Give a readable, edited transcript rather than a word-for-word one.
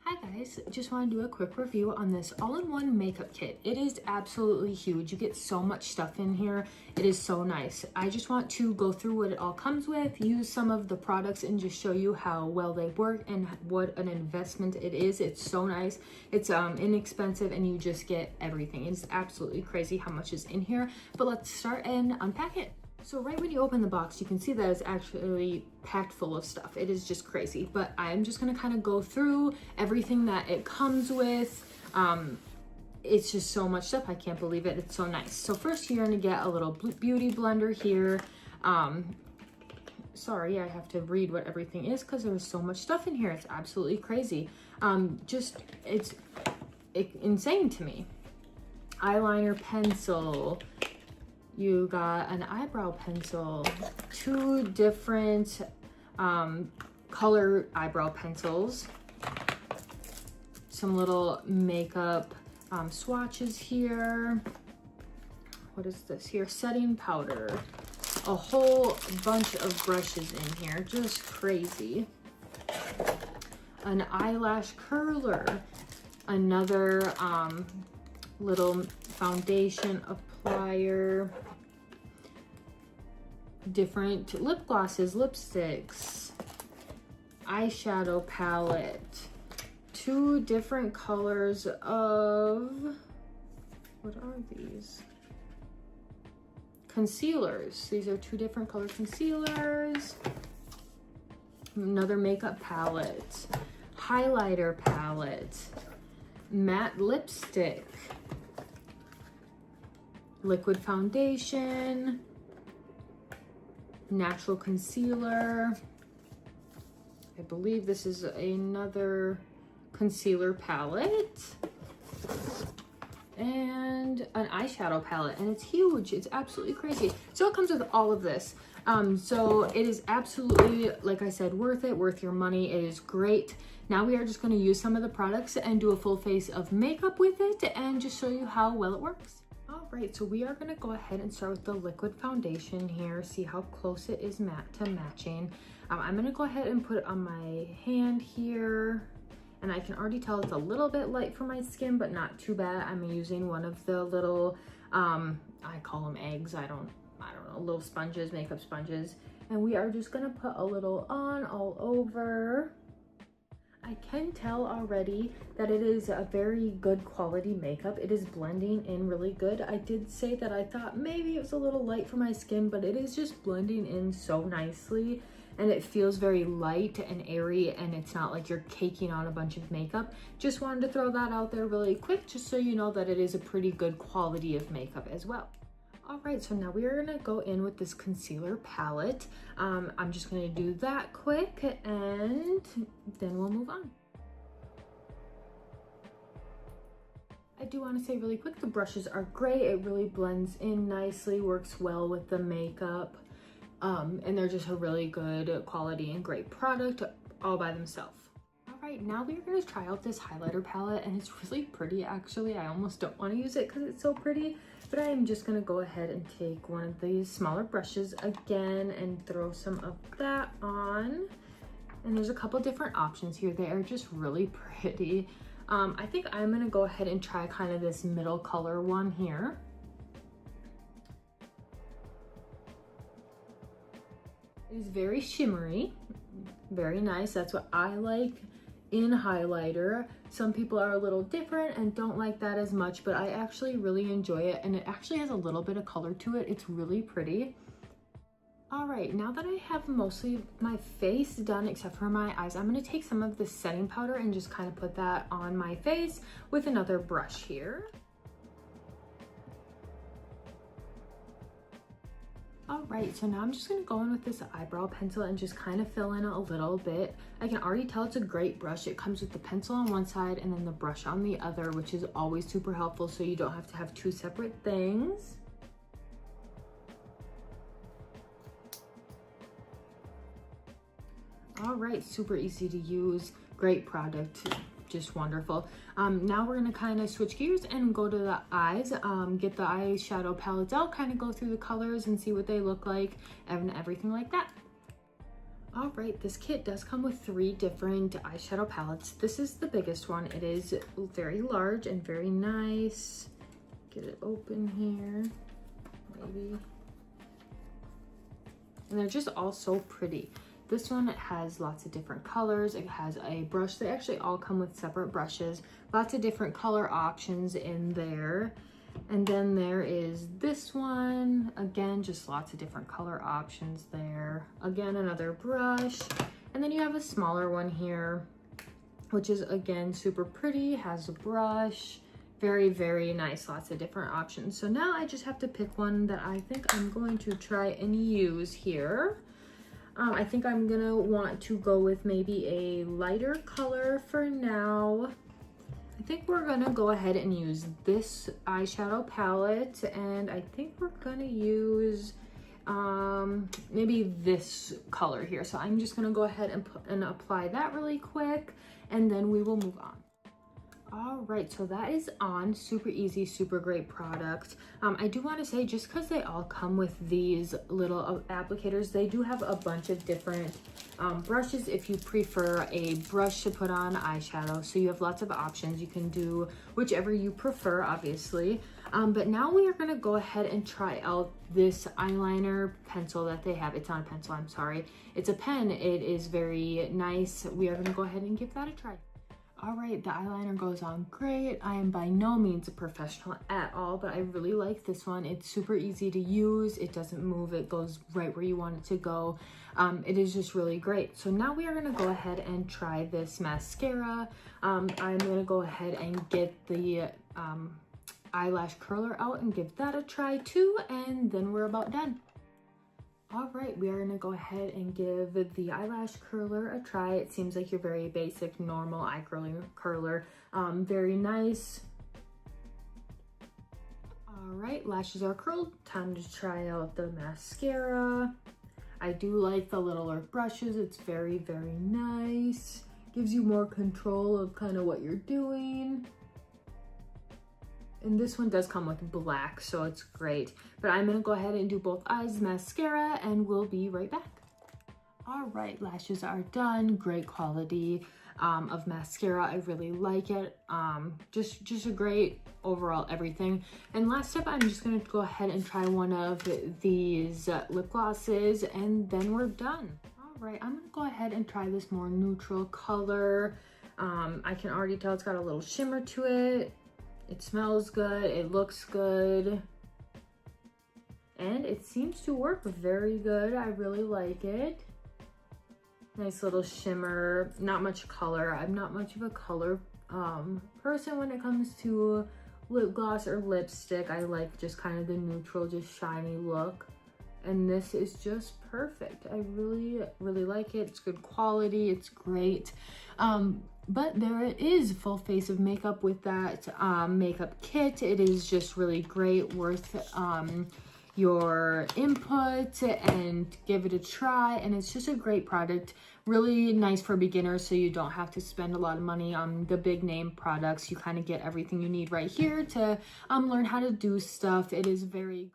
Hi guys, just want to do a quick review on this all-in-one makeup kit. It is absolutely huge. You get so much stuff in here. It is so nice. I just want to go through what it all comes with, use some of the products and just show you how well they work and what an investment it is. It's so nice. It's inexpensive and you just get everything. It's absolutely crazy how much is in here, but let's start and unpack it. So right when you open the box, you can see that it's actually packed full of stuff. It is just crazy, but I'm just gonna kind of go through everything that it comes with. It's just so much stuff. I can't believe it. It's so nice. So first you're gonna get a little beauty blender here. Sorry, I have to read what everything is because there's so much stuff in here. It's absolutely crazy. It's insane to me. Eyeliner pencil. You got an eyebrow pencil, two different color eyebrow pencils, some little makeup swatches here. What is this here? Setting powder, a whole bunch of brushes in here, just crazy. An eyelash curler, another little foundation applier, different lip glosses, lipsticks, eyeshadow palette, two different colors of, what are these? Concealers. These are two different color concealers, another makeup palette, highlighter palette, matte lipstick, liquid foundation, natural concealer. I believe this is another concealer palette and an eyeshadow palette, and it's huge. It's absolutely crazy. So it comes with all of this. So it is absolutely, like I said, worth it, worth your money. It is great. Now we are just going to use some of the products and do a full face of makeup with it and just show you how well it works. All right, so we are gonna go ahead and start with the liquid foundation here, see how close it is matte to matching. I'm gonna go ahead and put it on my hand here, and I can already tell it's a little bit light for my skin, but not too bad. I'm using one of the little, I call them eggs, I don't know, little sponges, makeup sponges. And we are just gonna put a little on all over. I can tell already that it is a very good quality makeup. It is blending in really good. I did say that I thought maybe it was a little light for my skin, but it is just blending in so nicely and it feels very light and airy, and it's not like you're caking on a bunch of makeup. Just wanted to throw that out there really quick just so you know that it is a pretty good quality of makeup as well. All right, so now we are gonna go in with this concealer palette. I'm just gonna do that quick and then we'll move on. I do wanna say really quick, the brushes are great. It really blends in nicely, works well with the makeup. And they're just a really good quality and great product all by themselves. All right, now we're gonna try out this highlighter palette, and it's really pretty actually. I almost don't wanna use it because it's so pretty. But I am just gonna go ahead and take one of these smaller brushes again and throw some of that on. And there's a couple different options here. They are just really pretty. I think I'm gonna go ahead and try kind of this middle color one here. It is very shimmery, very nice. That's what I like in highlighter. Some people are a little different and don't like that as much, but I actually really enjoy it, and it actually has a little bit of color to it. It's really pretty. All right, now that I have mostly my face done except for my eyes, I'm gonna take some of the setting powder and just kind of put that on my face with another brush here. All right, so now I'm just gonna go in with this eyebrow pencil and just kind of fill in a little bit. I can already tell it's a great brush. It comes with the pencil on one side and then the brush on the other, which is always super helpful so you don't have to have two separate things. All right, super easy to use, great product. Just wonderful. Now we're gonna kind of switch gears and go to the eyes, get the eyeshadow palettes out, kind of go through the colors and see what they look like and everything like that. All right, this kit does come with 3 different eyeshadow palettes. This is the biggest one. It is very large and very nice. Get it open here, maybe. And they're just all so pretty. This one has lots of different colors. It has a brush. They actually all come with separate brushes. Lots of different color options in there. And then there is this one. Again, just lots of different color options there. Again, another brush. And then you have a smaller one here, which is again super pretty, has a brush. Very, very nice, lots of different options. So now I just have to pick one that I think I'm going to try and use here. I think I'm gonna want to go with maybe a lighter color for now. I think we're gonna go ahead and use this eyeshadow palette, and I think we're gonna use maybe this color here. So I'm just gonna go ahead and apply that really quick, and then we will move on. All right, so that is on. Super easy, super great product. I do want to say, just because they all come with these little applicators, they do have a bunch of different brushes if you prefer a brush to put on eyeshadow. So you have lots of options. You can do whichever you prefer, obviously. But now we are going to go ahead and try out this eyeliner pencil that they have. It's not a pencil, I'm sorry. It's a pen. It is very nice. We are going to go ahead and give that a try. All right, the eyeliner goes on great. I am by no means a professional at all, but I really like this one. It's super easy to use. It doesn't move. It goes right where you want it to go. It is just really great. So now we are gonna go ahead and try this mascara. I'm gonna go ahead and get the eyelash curler out and give that a try too, and then we're about done. All right, we are gonna go ahead and give the eyelash curler a try. It seems like your very basic, normal eye curler. Very nice. All right, lashes are curled. Time to try out the mascara. I do like the littler brushes. It's very, very nice. Gives you more control of kind of what you're doing. And this one does come with black, so it's great. But I'm gonna go ahead and do both eyes mascara, and we'll be right back. All right, lashes are done. Great quality of mascara. I really like it. Just a great overall everything. And last step, I'm just gonna go ahead and try one of these lip glosses, and then we're done. All right, I'm gonna go ahead and try this more neutral color. I can already tell it's got a little shimmer to it. It smells good, it looks good, and it seems to work very good. I really like it. Nice little shimmer, not much color. I'm not much of a color person when it comes to lip gloss or lipstick. I like just kind of the neutral, just shiny look. And this is just perfect. I really, really like it. It's good quality, it's great. But there it is, full face of makeup with that makeup kit. It is just really great, worth your input, and give it a try. And it's just a great product, really nice for beginners, so you don't have to spend a lot of money on the big name products. You kind of get everything you need right here to learn how to do stuff. It is very